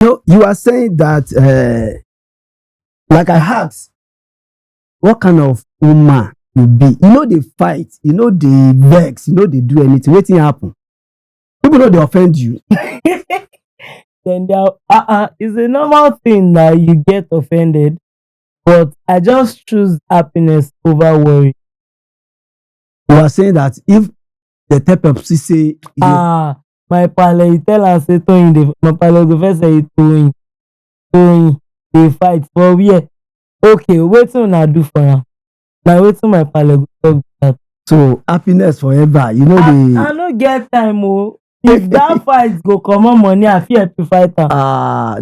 No, you are saying that, like I asked, what kind of woman you be? You know they fight, you know they vex, you know they do anything. Wetin happen? People know they offend you. Then there it's a normal thing that you get offended, but I just choose happiness over worry. You are saying that if the type of say Ah, my pale, you tell am say Toyin dey my pale go first say Toyin dey fight for where? Okay, wetin una do for am? Na wetin my pale go talk be dat. so happiness forever, you know I the no get time oo. If dat fight go comot money, I fit help you fight am.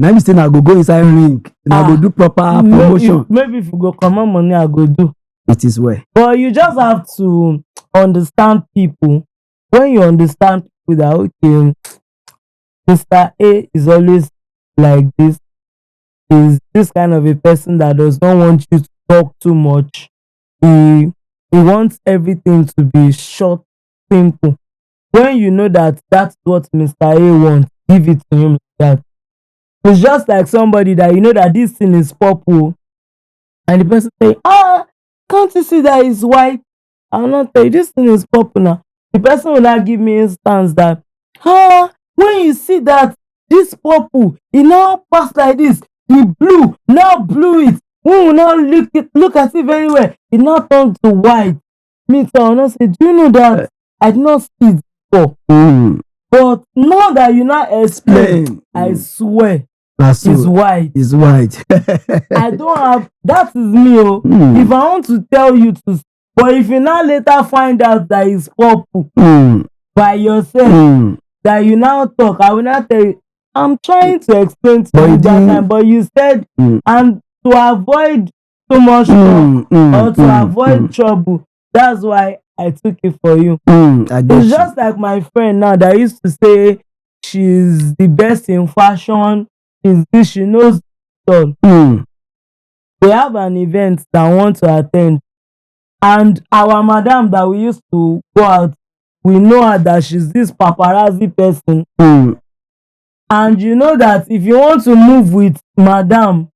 na me say na go inside ring, na go do proper promotion. Maybe if you go comot money, I go do. It is well. But you just have to understand people. When you understand people that okay, Mr. A is always like this, is this kind of a person that does not want you to talk too much. He wants everything to be short, simple. When you know that that's what Mr. A wants, give it to him like that. It's just like somebody that you know that this thing is purple, and the person say, can't you see that it's white? I will not tell you this thing is purple now. The person will not give me instance that when you see that this purple, it now pass like this, the blue now blew it. We will not look at it very well. It now turns to white. Me too, I will not say, do you know that I did not see it before? But now that you now explain, I swear it's white. It's white. I don't have, that is me. If I want to tell you to, but if you now later find out that it's purple by yourself, that you now talk, I will not tell you. I'm trying to explain to you that time, but you said, and to avoid too much talk or to avoid trouble, that's why I took it for you. It's just like my friend now that used to say she's the best in fashion, she's this, she knows all. They have an event that I want to attend, and our madam that we used to go out, we know her that she's this paparazzi person. And you know that if you want to move with madam,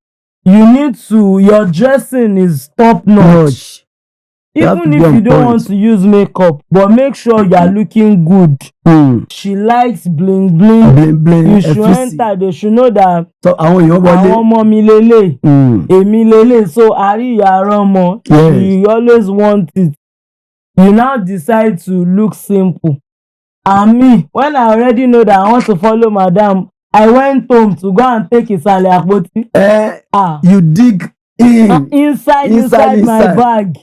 you need to, your dressing is top notch. Even if you don't want to use makeup, but make sure you are looking good. She likes bling bling. You should enter, they should know that àwọn ọmọ mi lele, èmi lele. So àríyá ọmọ, you always want it. You now decide to look simple. And me, when I already know that I want to follow madam, I went home to go and take ìsàlẹ̀ àpótí. You dig inside my bag.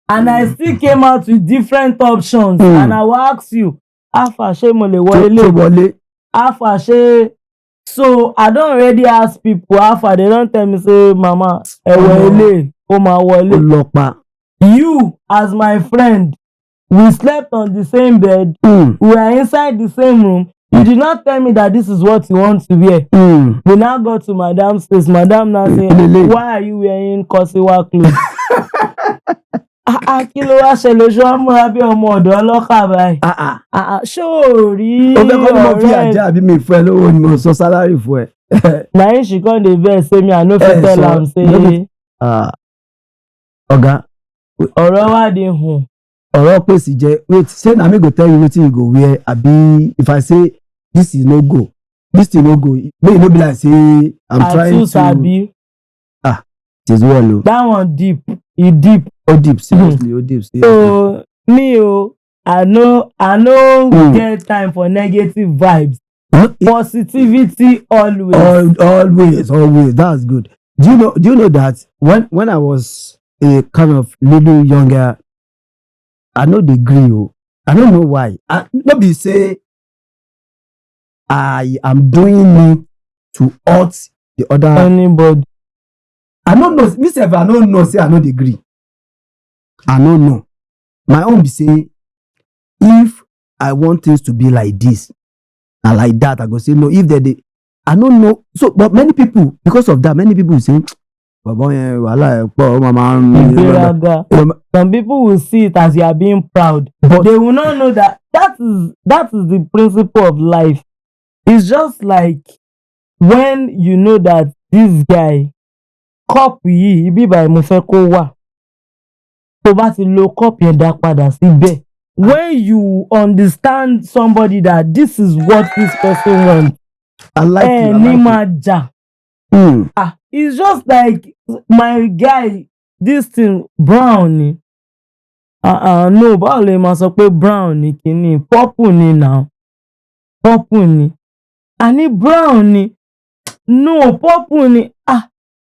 And I still came out with different options. And I will ask you, Afa ṣé mo lè wọlé? Afa ṣé. So I don't already ask people, Afa, they don't tell me say, Mama, ẹ wọlé, ó máa wọlé. You, as my friend, we slept on the same bed. We were inside the same room. You did not tell me that this is what you want to wear. We now go to madam's place. Madam now say, why are you wearing Kosiwa clothes? Kí ló wá ṣẹlẹ̀, ṣé wọ́n múra bí ọmọ ọ̀dọ́ ọlọ́kà báyìí? Ṣé ò rí ọ̀rẹ́ o fẹ́ kọ́ ni mo fi àjẹ́ àbí mi fún ẹ lówó ni mo sọ sálárì fún ẹ. Na him she come dey vex say me I no fit tell am say ọ̀gá ọ̀rọ̀ wá dey hùn. Ọ̀rọ̀ pèsè jẹ́, wait, say na me go tell you wetin you go wear, abi if I say this is no go, this thing no go, make e no be like say I'm trying to. Sabi. It is well o. That one deep, e deep. O deep, seriously, o deep. So me I no get time for negative vibes. Positivity always. Always. That's good. Do you know that when I was a kind of little younger, I no dey gree o. I don't know why. No be say I am doing it to hurt the other anybody. I don't know. Me sef, I don't know. Say I no dey gree. I don't know. My own be say, if I want things to be like this and like that, I go say no. If they I don't know. So, but many people, because of that, many people say, some people will see it as you are being proud, but they will not know that is the principle of life. It's just like when you know that this guy cup yìí ibi báyìí mo fẹ́ kó wà tó bá ti lo cup yẹn dá padà síbẹ̀. When you understand somebody that this is what this person wants, I like you. ní máa jà. It's just like my guy, this thing brown ni. No, báwo lè máa sọ pé brown ni kìíní, purple ni now. Purple ni. Àní brown ni. No, purple ni.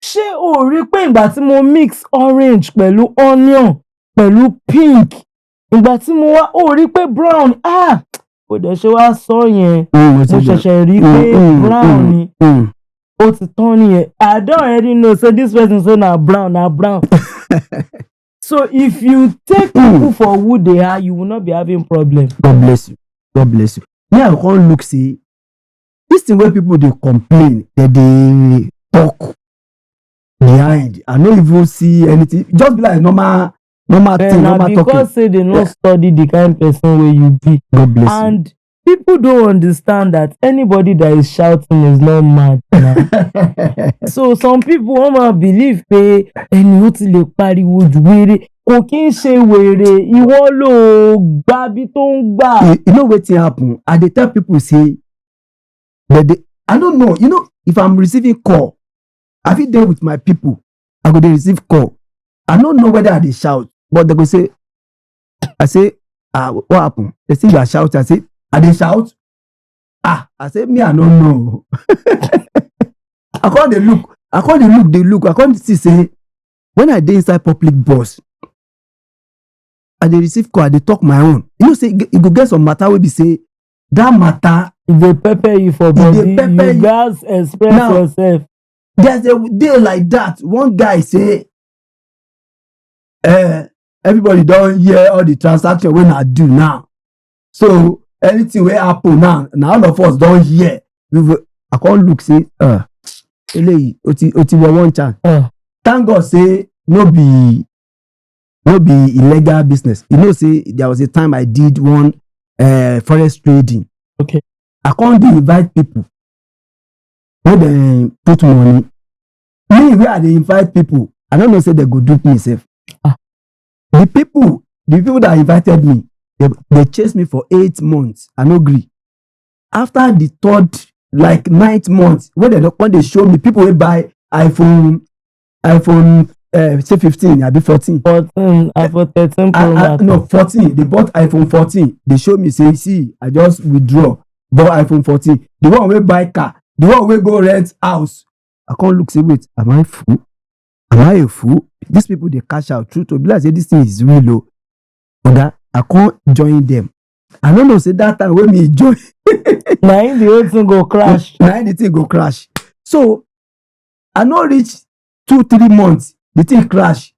Ṣé o rí pé ìgbà tí mo mix orange pẹ̀lú onion pẹ̀lú pink, ìgbà tí mo wá ó rí pé brown, kò dẹ̀ ṣe wá sọ yẹn, mo ṣẹ̀ṣẹ̀ rí pé brown ni, ó ti tán nìyẹn. I don already know say this person say na brown. So if you take people for who they are, you will not be having problem. God bless you. God bless you. Me, I can't look say this thing where people they complain that they talk behind. I don't even see anything. Just be like normal thing, normal talking. Because say they not study the kind person where you be. God bless and you. People don't understand that anybody that is shouting is not mad now. So some people won't believe pé ẹni ó ti lè pariwo jù wèrè kò kí ń ṣe wèrè ìwọ ló gbà bí tó ń gbà. You know wetin happen? I dey tell people say that I don't know. You know, if I'm receiving call, I fit dey with my people. I go dey receive call. I don't know whether I dey shout, but they go say, I say, what happen? They say you are shouting. I say, I dey shout. I say me, I don't know. I can't dey look. I can't see say when I dey inside public bus, I dey receive call. I dey talk my own. You know, say you go get some matter wey be say that matter. If they pepper you for body, you gats express yourself. There's a day like that. One guy say, everybody don't hear all the transaction when I do now. So anything wey happen now all of us don't hear. I can't look say, eléyìí ó ti wọ one chance. Thank God say no be illegal business. You know, say there was a time I did one forest trading. Okay. I can't invite people. When they put money, me where they invite people, I don't know say they go do myself. The people that invited me, they chased me for 8 months. I no agree. After the third, like 9th month, when they show me people will buy iPhone say 15, I be 14. 14, iPhone 13 Pro Max. No, 14. They bought iPhone 14. They show me say, see, I just withdraw, bought iPhone 14. The one will buy car. The one will go rent house. I can't look say, wait, am I fool? Am I a fool? These people they cash out. True to be like say this thing is real low. But that I can't join them. I don't know, say that time when me join. Now the whole thing go crash. Now the thing go crash. So I not reach 2-3 months. The thing crash.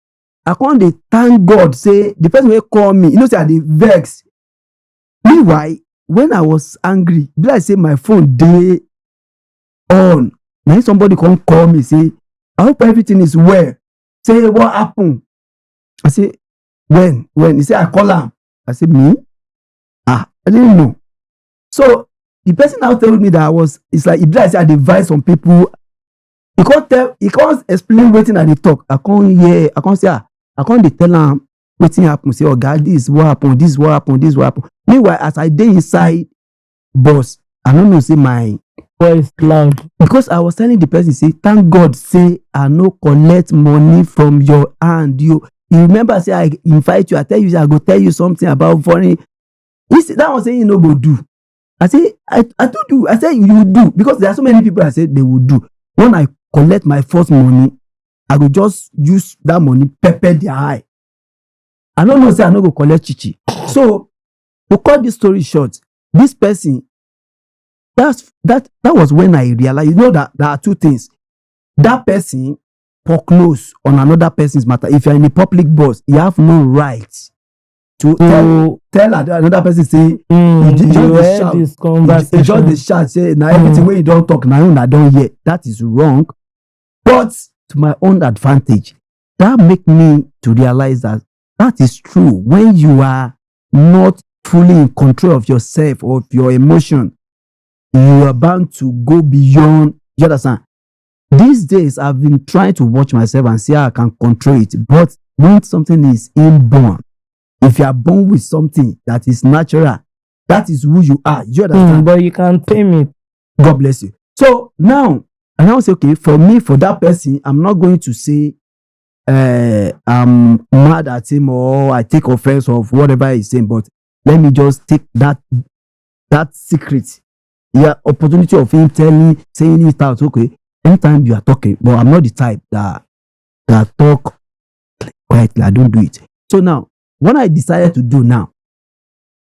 I can't dey thank God say the person will call me. You know, say I dey vex. Meanwhile, when I was angry, be like say my phone dey on. Now somebody come call me say, I hope everything is well. Say what happened? I say when he say I call him. I say me? I didn't know. So the person now told me that it's like I say I advise some people. He can't explain wetin I dey talk. I can't hear. I can't say I can't dey tell am wetin happen. Say, oh God, this is what happened. This is what happened. This is what happened. Meanwhile, as I dey inside bus, I don't know say my voice loud because I was telling the person say, thank God say I no collect money from your hand. You remember say I invite you. I tell you say I go tell you something about foreign. That was saying you no go do. I say I told you. I said you do because there are so many people. I said they will do. When I collect my first money, I go just use that money pepper their eye. I don't know say I no go collect chichi. So to cut this story short, this person that was when I realized, you know, that there are two things. That person foreclose on another person's matter. If you're in a public bus, you have no right to tell another person say you heard this conversation. Just the shout say now everything when you don't talk now I don't hear. That is wrong. But to my own advantage, that make me to realize that is true. When you are not fully in control of yourself or of your emotion, you are bound to go beyond You understand? These days, I've been trying to watch myself and see how I can control it. But when something is inborn, if you are born with something that is natural, that is who you are. You understand? But you can tame it. God bless you. So now, I now say, okay, for me, for that person, I'm not going to say I'm mad at him or I take offense of whatever he's saying, but let me just take that secret. Yeah, opportunity of him saying it out. Okay, anytime you are talking, but I'm not the type that talk quietly. I don't do it. So now, what I decided to do now,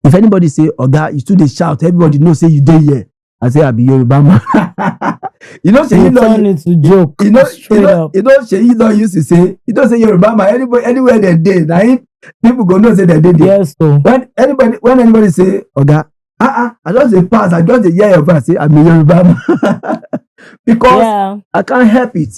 if anybody say, "Oga, you still dey shout," everybody know say you dey here. I say I be Yoruba man. You know, You turn it to joke. You know, straight up. Sheyi don used to say, you don't say Yoruba man. Anywhere they dey, na him people go know say they dey there. Yes, so When anybody say, "Oga," I just dey pass. I just dey hear your voice say, "I'm a Yoruba man," because I can't help it.